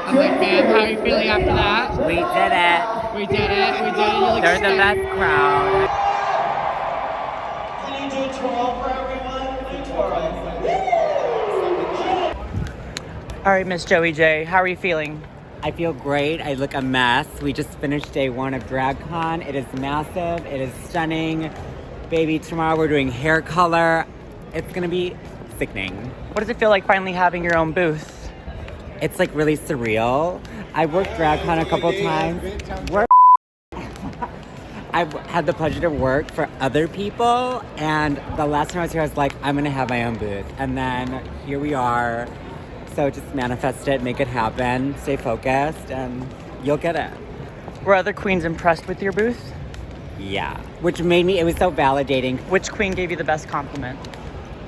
I'm like, man, how are you feeling after that? We did it. We did it. We did it. You look They're the stunning. best crowd. Can you do a twirl for everyone? Do a twirl. All right, Miss Joey J, how are you feeling? I feel great. I look a mess. We just finished day 1 of DragCon. It is massive. It is stunning. Baby, tomorrow we're doing hair color. It's gonna be sickening. What does it feel like finally having your own booth? It's like really surreal. I worked DragCon a couple times. I've had the pleasure to work for other people, and the last time I was here, I was like, I'm gonna have my own booth. And then here we are. So just manifest it, make it happen, stay focused, and you'll get it. Were other queens impressed with your booth? Yeah, which made me, it was so validating. Which queen gave you the best compliment?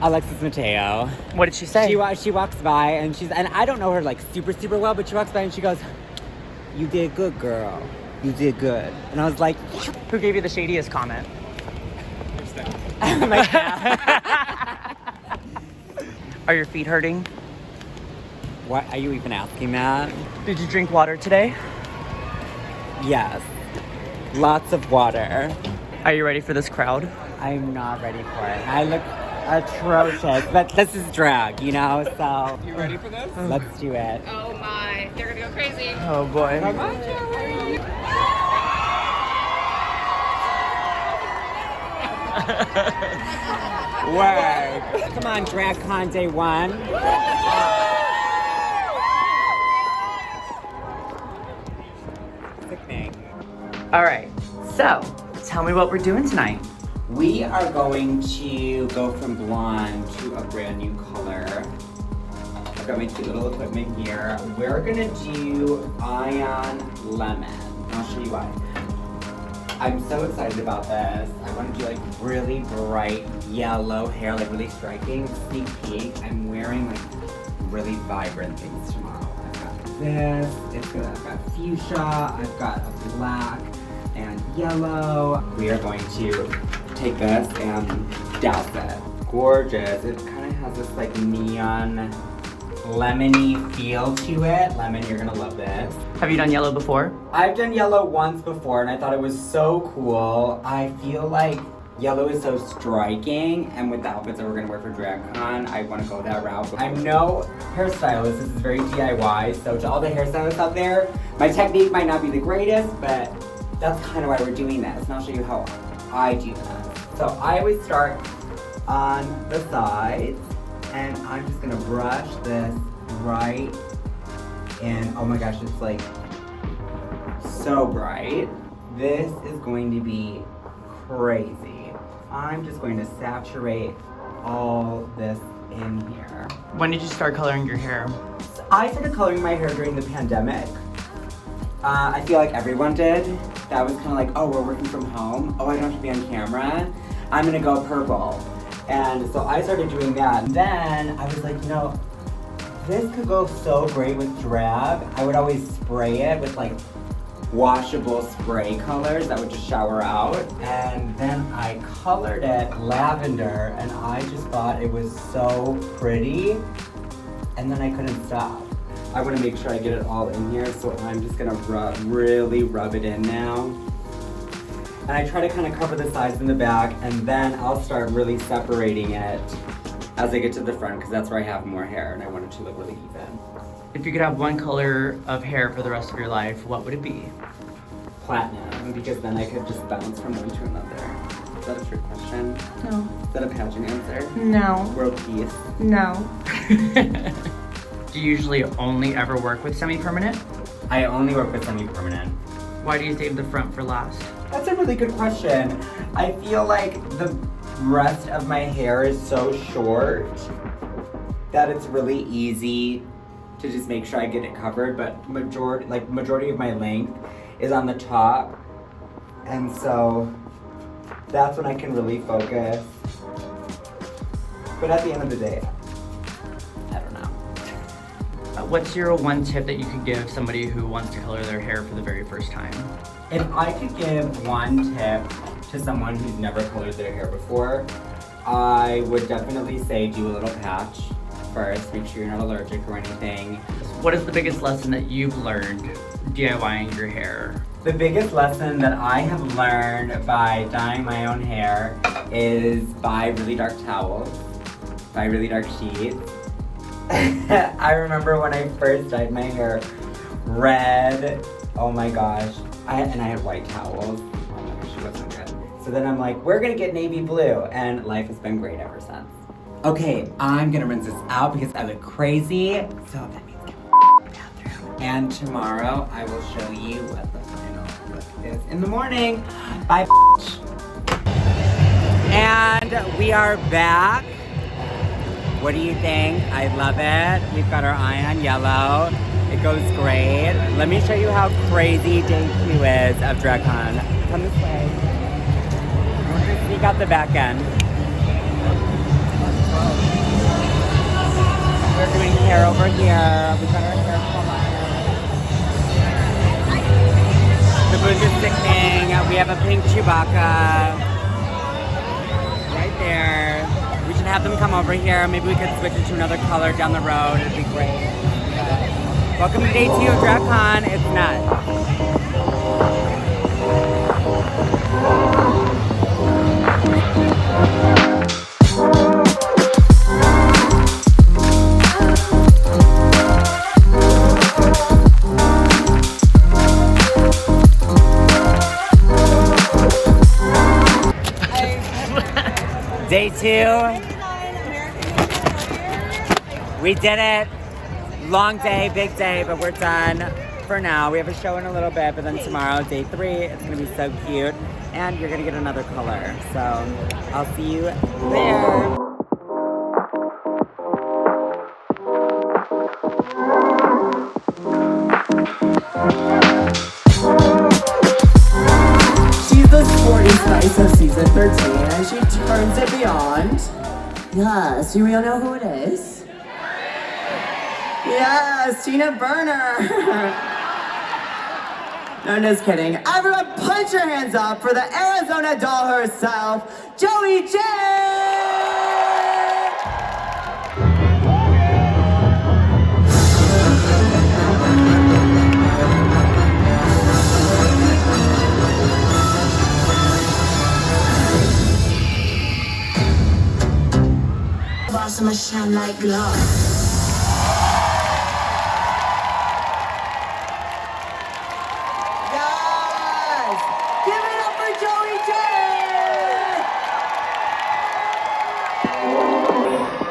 Alexis Mateo. What did she say? She walks by and and I don't know her like super well, but she walks by and she goes, "You did good, girl. You did good." And I was like, Who gave you the shadiest comment? I'm like, Are your feet hurting? what, are you even asking that? Did you drink water today? Yes, lots of water. Are you ready for this crowd? I'm not ready for it. I look atrocious, but this is drag, you know, so. You ready for this? Let's do it. Oh my, they're gonna go crazy. Oh boy. Come on, Joey. Word. Come on, DragCon day 1. Sickening. All right, so tell me what we're doing tonight. We are going to go from blonde to a brand new color. I've got my cute little equipment here. We're gonna do Ion Lemon. I'll show you why. I'm so excited about this. I want to do like really bright yellow hair, like really striking. Sneak peek. I'm wearing like really vibrant things tomorrow. I've got this. I've got fuchsia. I've got a black and yellow. We are going to take this and douse it. Gorgeous. It kind of has this like neon lemony feel to it. Lemon, you're gonna love this. Have you done yellow before? I've done yellow once before and I thought it was so cool. I feel like yellow is so striking, and with the outfits that we're gonna wear for DragCon, I wanna go that route. I'm no hairstylist, this is very DIY, so to all the hairstylists out there, my technique might not be the greatest, but that's kind of why we're doing this, and I'll show you how I do that. So I always start on the sides, and I'm just gonna brush this right in. Oh my gosh, it's like so bright. This is going to be crazy. I'm just going to saturate all this in here. When did you start coloring your hair? So I started coloring my hair during the pandemic. I feel like everyone did. That was kind of like, oh, we're working from home. Oh, I don't have to be on camera. I'm gonna go purple. And so I started doing that. And then I was like, you know, this could go so great with drag. I would always spray it with like washable spray colors that would just shower out. And then I colored it lavender, and I just thought it was so pretty. And then I couldn't stop. I want to make sure I get it all in here, so I'm just gonna really rub it in now. And I try to kind of cover the sides and the back, and then I'll start really separating it as I get to the front, because that's where I have more hair and I want it to look really even. If you could have one color of hair for the rest of your life, what would it be? Platinum, because then I could just bounce from one to another. Is that a trick question? No. Is that a pageant answer? No. World peace. No. Do you usually only ever work with semi-permanent? I only work with semi-permanent. Why do you save the front for last? That's a really good question. I feel like the rest of my hair is so short that it's really easy to just make sure I get it covered, but majority of my length is on the top, and so that's when I can really focus. But at the end of the day, I don't know. What's your one tip that you could give somebody who wants to color their hair for the very first time? If I could give one tip to someone who's never colored their hair before, I would definitely say do a little patch first. Make sure you're not allergic or anything. What is the biggest lesson that you've learned DIYing your hair? The biggest lesson that I have learned by dyeing my own hair is buy really dark towels, buy really dark sheets. I remember when I first dyed my hair red, oh my gosh, and I had white towels. Oh my gosh, it wasn't good. So then I'm like, we're gonna get navy blue, and life has been great ever since. Okay, I'm gonna rinse this out because I look crazy, so that means get bathroom. And tomorrow I will show you what the final look is in the morning. Bye, And we are back. What do you think? I love it. We've got our eye on yellow. It goes great. Let me show you how crazy day 2 is of DragCon. Come this way. We're gonna sneak out the back end. We're doing hair over here. We've got our hair color. The booth is sickening. We have a pink Chewbacca right there. We should have them come over here. Maybe we could switch it to another color down the road. It'd be great. Welcome to day 2 of DragCon. It's nuts. Day 2. We did it. Long day, big day, but we're done for now. We have a show in a little bit, but then tomorrow, day 3, it's gonna be so cute. And you're gonna get another color. So I'll see you there. She's the sporty spice of season 13, and she turns it beyond. Yes, do we all know who it is? Yes, Tina Burner. No, I'm just kidding. Everyone put your hands up for the Arizona doll herself, Joey J! I'ma shine like glass. Yes! Give it up for Joey J!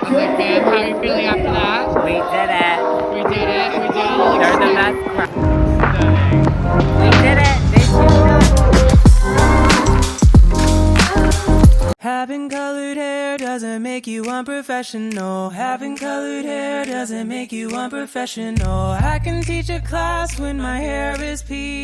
I'm like, man, how are you feeling after that? We did it. We did it. We did it. They're the best crowd. Stunning. We did it. Day 2 done. Having colored hair doesn't make you unprofessional. Having colored hair doesn't make you unprofessional. I can teach a class when my hair is pea.